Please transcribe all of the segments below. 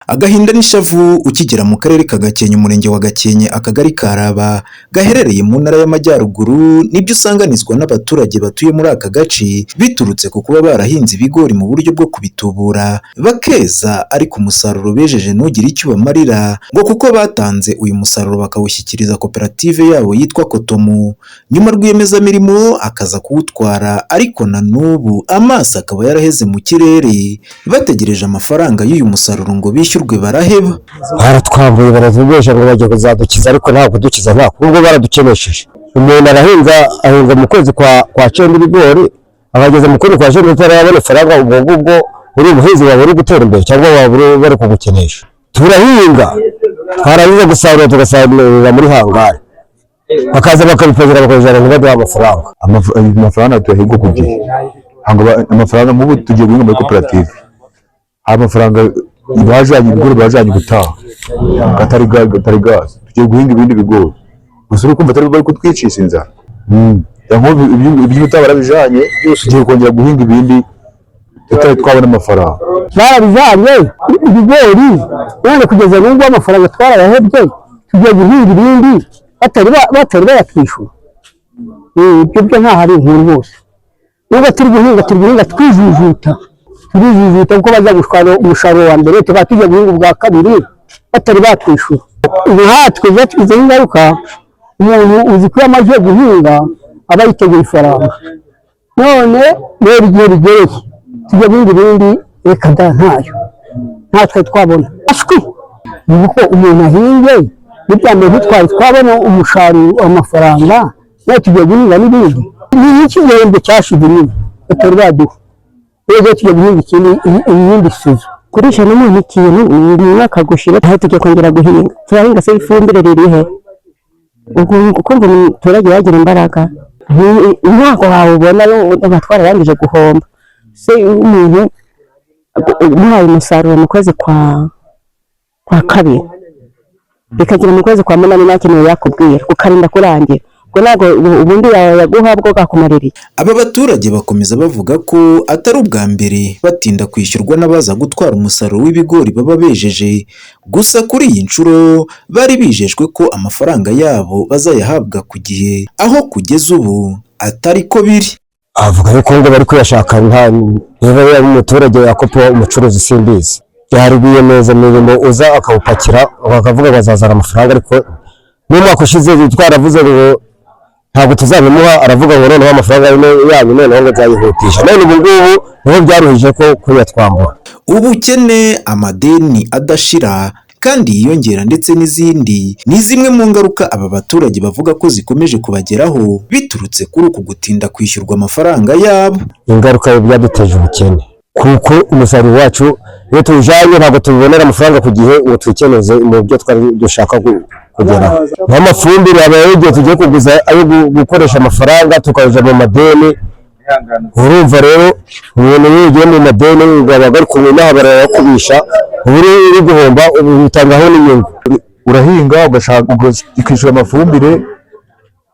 Agahinda n'ishavu ukigera mu karere ka Gakenke, umurenge wa Gakenke, akagari ka Raba, gaherereye mu ntara y'Amajyaruguru, nibyo usanganizwa n'abaturage batuye muri aka gace, biturutse ku kuba barahinze ibigori mu buryo bwo kubitubura, bakeza ariko umusaruro bejeje ntugire icyo ubamarira, ngo kuko batanze uyu musaruro bakawushyikiriza koperative yabo yitwa Kotomu, nyuma rwiyemezamirimo akaza kuwutwara, ariko na n'ubu amaso akaba yaraheze mu kirere, bategereje amafaranga y'uyu musaruro ngo bishyurwe baraheba. Baratwambuye baratubesha ngo bagiye kuzadukiza, ariko ntabwo kudukiza ntabwo baradukenesheje. Umuntu ahinga mu kwezi kwa cenda ibigori, abageze mu kwezi kwa cenda utarabona faranga, ubwo ngubwo uri umuhinzi wawe uri gutera imbere cyangwa waba bari kugukenesha. Turahinga twarangiza gusarura tugasarurira muri hangari, bakaza bakabipakira bakabijana ntibaduha amafaranga. Amafaranga tuyahiga ku gihe, amafaranga mubu tugiye guhinga muri koperative, amafaranga bajanye ibigori bajanye gutaha gatari gazi, tugiye guhinga ibindi bigori gusa uri kumva atari bari kutwicisha inzara. Ibyo gutaha barabijanye, tugiye kongera guhinga ibindi tutari twabona amafaranga. Barabijanye ibigori none kugeza n'ubwo amafaranga twarayahebye, tugiye guhinga ibindi batari bayatwishyura. Ibyo byo nta hari inkuru rwose, nubwo turi guhinga twijujuta kuko baza gushwara umusaruro wa mbere, tuba tugiye guhinga ubwa kabiri batari batwishyura. Ubu hatwe tugize ingaruka, umuntu uzi ko yamaze guhinga aba yitegeye ifaranga, none rero igihe bigereye tujya guhinga ibindi reka da ntayo, natwe twabona ashwi. Ni uko umuntu ahinge n'ibya mbere ntitwari twabona umusaruro amafaranga, nayo tugiye guhinga n'ibindi. Ni igihembwe cyashize nyine batari baduha, rero tugiye guhinga ibindi suzo kurisha n'umuntu ikintu ni umwaka gushira, aho tugiye kongera guhinga. Turahinga se ifumbire ririhe uko ngo umuturage yagira imbaraga, ntabwo wawubona abatwara yarangije guhomba. Se umuntu umuhaye umusaruro mu kwezi kwa kabiri, bikagira mu kwezi kwa munani nakenewe yakubwira ukarinda kurangira, ngo ntabwo ubundi yaguha bwo gakumaririye. Aba baturage bakomeza bavuga ko atari ubwa mbere batinda kwishyurwa n'abaza gutwara umusaruro w'ibigori baba bejeje, gusa kuri iyi nshuro bari bijejwe ko amafaranga yabo bazayahabwa ku gihe, aho kugeza ubu atari ko biri. Avuga yuko ngo bari kuyashaka, niba yaba umuturage yakopa umucuruzi simbizi, yari rwiyemezamirimo uza akawupakira bakavuga bazazana amafaranga, ariko n'umwaka ushize twaravuze ngo ntabwo tuzabimuha, aravuga ngo noneho amafaranga yanyu noneho ngo nzayihutisha. None ubu ngubu niho byaruhije ko kuyatwambura. Ubukene, amadeni adashira kandi yiyongera ndetse n'izindi, ni zimwe mu ngaruka aba baturage bavuga ko zikomeje kubageraho biturutse kuri uku gutinda kwishyurwa amafaranga yabo. Ingaruka byaduteje ubukene, kuko umusaruro wacu iyo tuwujanye ntabwo tubibonera amafaranga ku gihe ngo twikeneze mu byo twari dushaka kugeraho. Nk'amafumbire abaye igihe tugiye kuguza ayo gukoresha amafaranga tukaja mu madeni, urumva rero umuntu ugiye mu madeni baba kumwe n'aho barayakubisha, uri guhomba ubitangaho n'inyungu. Urahinga ukishyura amafumbire,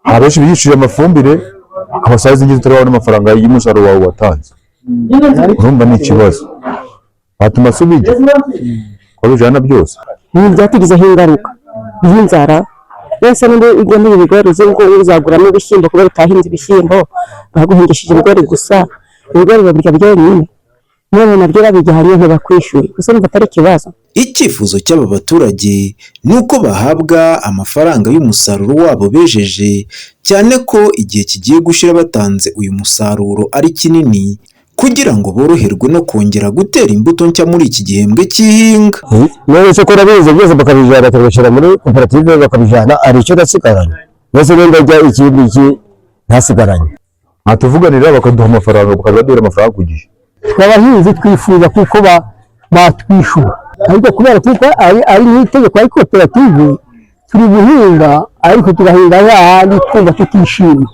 abenshi biyishyuye amafumbire abasaza ingizi utarabona amafaranga y'umusaruro wawe watanze, urumva ni ikibazo, batuma subijya ko bijana byose. Ibi byatugizeho ingaruka y'inzara. Wese n'undi ujya muri ibigori ngo uzaguramo ibishyimbo kubera utahinze ibishyimbo, baguhingishije ibigori gusa, ibigori babirya byonyine, none nabyo babijyanye ntibakwishyure, gusa numva atari ikibazo. Icyifuzo cy'aba baturage ni uko bahabwa amafaranga y'umusaruro wabo bejeje, cyane ko igihe kigiye gushira batanze uyu musaruro ari kinini, kugira ngo boroherwe no kongera gutera imbuto nshya muri iki gihembwe cy'ihinga. None se ko nabize byose bakabijana bakabishyira muri koperative bakabijana, ari icyo nasigaranye mbese wenda ajya ikindi ntasigaranye. Atuvuganira bakaduha amafaranga, bakazaduha amafaranga ku gihe. Abahinzi twifuza kuko batwishyura, ariko kubera kuko ari n'itegeko ari koperative turi guhinga, ariko tugahinga hahandi twumva tutishimye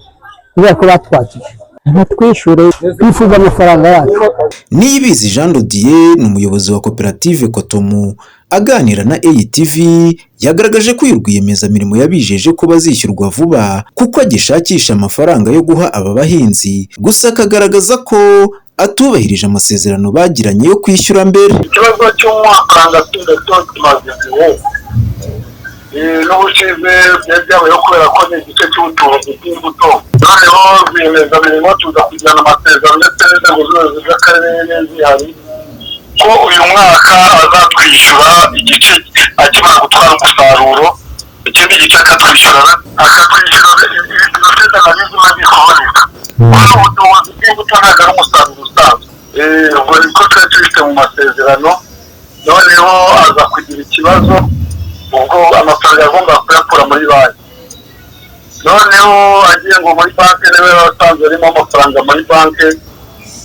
kubera ko batwakije. ntatwishyure twifuza amafaranga yacu. Niyibizi Jean de Dieu ni umuyobozi wa koperative Cotomu aganira na ATV yagaragaje ko uyu rwiyemezamirimo yabijeje ko bazishyurwa vuba kuko agishakisha amafaranga yo guha aba bahinzi, gusa akagaragaza ko atubahirije amasezerano bagiranye yo kwishyura mbere. Ikibazo cy'amafaranga tumaze igihe n'ubushize byari byabayeho kubera ko ni igice cy'ubutunzi bw'imbuto, noneho rwiyemezamirimo tuza kugirana amasezerano ndetse n'inzego zose z'akarere zihari ko uyu mwaka azatwishyura igice akimara gutwara umusaruro, ikindi gice akatwishyura ibintu na bizima bikaboneka. Ubutunzi bw'imbuto ntabwo ari umusaruro usanzwe, ubwo niko twari tubifite mu masezerano, noneho aza kugira ikibazo ubwo amafaranga agomba kuyakura muri banki, noneho agiye ngo muri banki niwe wasanze arimo amafaranga muri banki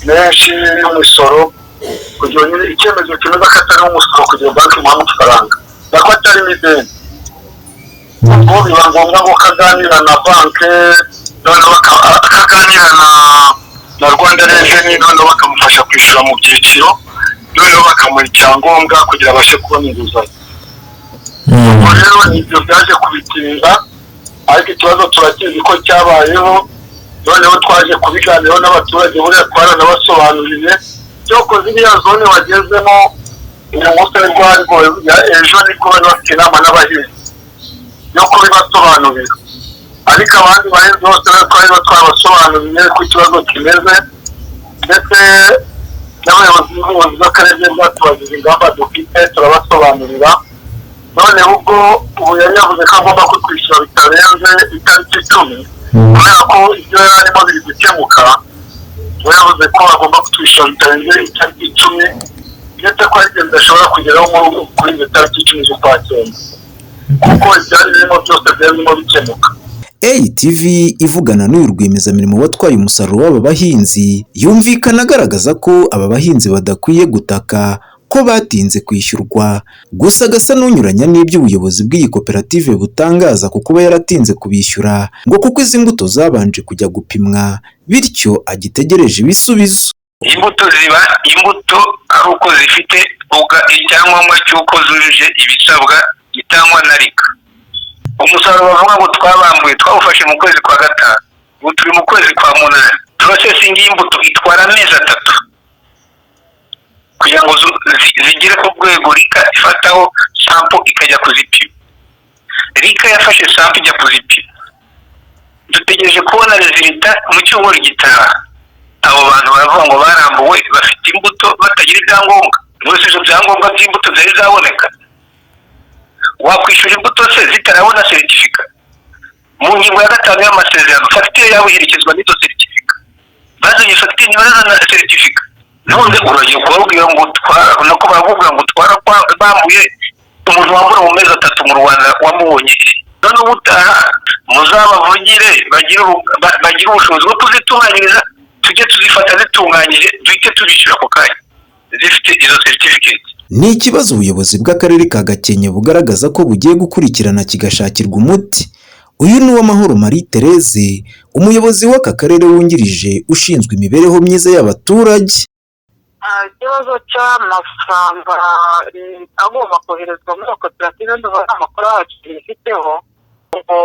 menshi y'umusoro, kugira ngo icyemezo kimeze ko atari umusoro kugira ngo banki imuhe amafaranga nako atari n'ideni. Ubwo biba ngombwa ko kaganira na banki, noneho akaganira na Rwanda Revenue, noneho bakamufasha kwishyura mu byiciro, noneho bakamuha icyangombwa kugira abashe kubona inguzanyo. Ubwo rero nibyo byaje kubitinda, ariko ikibazo turakizi ko cyabayeho, noneho twaje kubiganiraho n'abaturage, buriya twaranabasobanuriye cyoko ziriya zone wagezemo uyu munsi ejo nibwo bari bafite inama n'abahinzi yo kubibasobanurira, ariko abandi bahinzi bose twari twabasobanuriye ko ikibazo kimeze, ndetse n'abayobozi b'akarere batubajije ingamba dufite turabasobanurira. Noneho ubwo ubu yari yavuze ko agomba kutwishyura bitarenze itariki 10, kubera ko ibyo yari arimo biri gukemuka, we yavuze ko agomba kutwishyura bitarenze itariki 10, ndetse ko agenda ashobora kugeraho kuri iyo tariki 10 z'ukwa cyenda, kuko ibyari birimo byose byari birimo bikemuka. ATV ivugana n'uyu rwiyemezamirimo watwaye umusaruro w'aba bahinzi yumvikana agaragaza ko aba bahinzi badakwiye gutaka ko batinze kwishyurwa, gusa agasa n'unyuranya n'ibyo ubuyobozi bw'iyi koperative butangaza ku kuba yaratinze kubishyura ngo kuko izi mbuto zabanje kujya gupimwa, bityo agitegereje ibisubizo. Imbuto ziba imbuto ari uko zifite icyangombwa cy'uko zujuje ibisabwa gitangwa na RICA. Umusaruro bavuga ngo twabambuye twawufashe mu kwezi kwa 5, ubu turi mu kwezi kwa 8. Processing y'imbuto itwara amezi 3 kugira ngo zigire ku rwego RICA ifataho sample ikajya kuzipima. RICA yafashe sample ijya kuzipima, dutegereje kubona resultat mu cyumweru gitaha. Abo bantu baravuga ngo barambuwe bafite imbuto batagira ibyangombwa, rwose ibyo byangombwa by'imbuto zari zaboneka. Wakwishyura imbuto se zitarabona seritifika? Mu ngingo ya 5 y'amasezerano fagitire yawe iherekezwa n'izo seritifika, bazanye fagitire ntibarazana seritifika. None uragiye kubabwira ngo nako bavuga ngo bambuye umuntu wambura mu mezi 3 mu Rwanda wamubonye iki? None ubutaha muzabavugire bagira ubushobozi bwo kuzitunganyiriza, tujye tuzifata zitunganyije duhite tubishyura ako kanya zifite izo certificate. Ni ikibazo ubuyobozi bw'akarere ka Gakenke bugaragaza ko bugiye gukurikirana kigashakirwa umuti. Uyu ni Uwamahoro Marie Therese, umuyobozi w'aka karere wungirije ushinzwe imibereho myiza y'abaturage. Ikibazo cy'amafaranga agomba koherezwa muri koperative n'amakuru yacu ifiteho, ubwo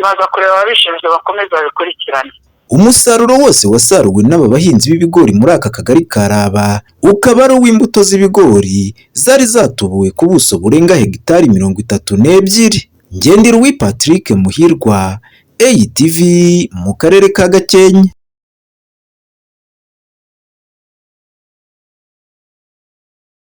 baza kureba ababishinzwe bakomeza babikurikirane. Umusaruro wose wasaruwe n'aba bahinzi b'ibigori muri aka kagari ka Raba ukaba ari uw'imbuto z'ibigori zari zatubuwe ku buso burenga hegitari 32. Ngendiruwi Patrick Muhirwa, ATV mu karere ka Gakenke.